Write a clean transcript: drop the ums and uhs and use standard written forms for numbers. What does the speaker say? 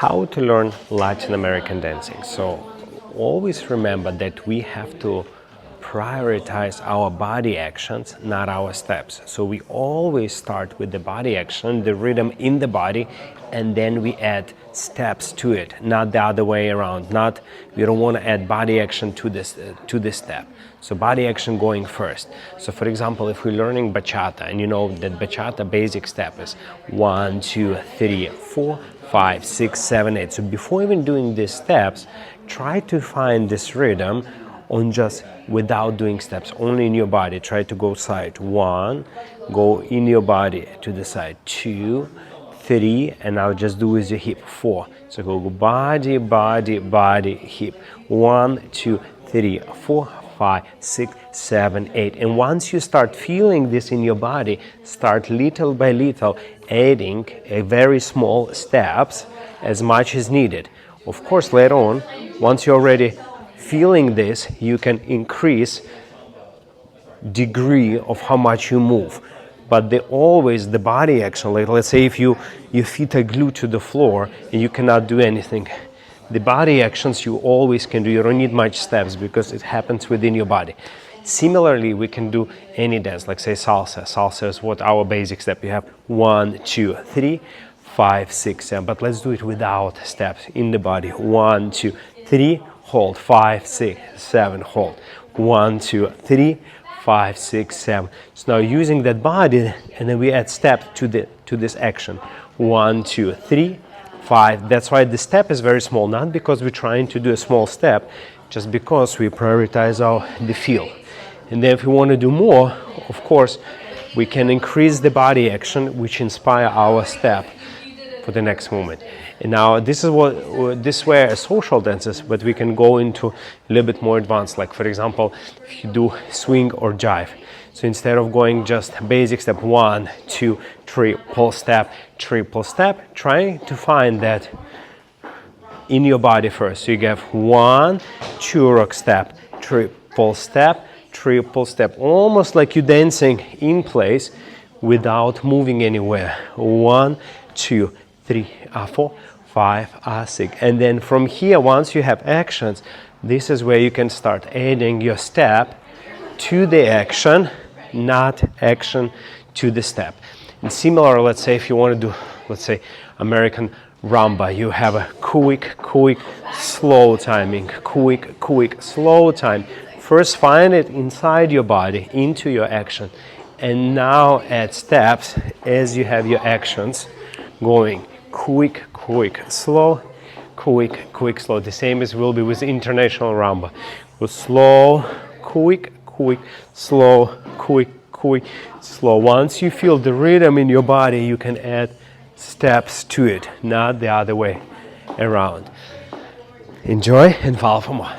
how to learn Latin American dancing. So always remember that we have to prioritize our body actions, not our steps. So we always start with the body action, the rhythm in the body, and then we add steps to it, not the other way around. We don't want to add body action to this step. So body action going first. So for example, if we're learning bachata, and you know that bachata basic step is 1, 2, 3, 4, 5, 6, 7, 8. So before even doing these steps, try to find this rhythm on just without doing steps, only in your body. Try to go side 1, go in your body to the side 2, 3, and now just do with your hip 4. So go body, body, body, hip 1, 2, 3, 4, 5, 6, 7, 8. And once you start feeling this in your body, start little by little adding a very small steps as much as needed. Of course, later on, once you're already feeling this, you can increase degree of how much you move. But always the body action, like let's say if your feet are glued to the floor and you cannot do anything, the body actions you always can do. You don't need much steps because it happens within your body. Similarly, we can do any dance, like say salsa. Salsa is what our basic step. You have 1, 2, 3, 5, 6, 7. But let's do it without steps in the body. 1, 2, 3, hold. 5, 6, 7, hold. 1, 2, 3, 5, 6, 7. So now using that body, and then we add step to this action. 1, 2, 3, 5. That's why the step is very small, not because we're trying to do a small step, just because we prioritize the feel. And then if we want to do more, of course, we can increase the body action, which inspire our step for the next movement. And now this were a social dances, but we can go into a little bit more advanced, like for example, if you do swing or jive. So instead of going just basic step 1, 2, 3, triple step, try to find that in your body first. So you have 1, 2 rock step, triple step, almost like you're dancing in place without moving anywhere. 1, 2, 3, 4, 5, 6. And then from here, once you have actions, this is where you can start adding your step to the action, not action to the step. And similar, let's say if you want to do, let's say American rumba, you have a quick, slow timing, quick, slow time. First find it inside your body, into your action, and now add steps as you have your actions going. Quick, slow, quick, slow. The same as will be with international rumba. Go slow, quick, slow, quick, slow. Once you feel the rhythm in your body, you can add steps to it, not the other way around. Enjoy and follow for more.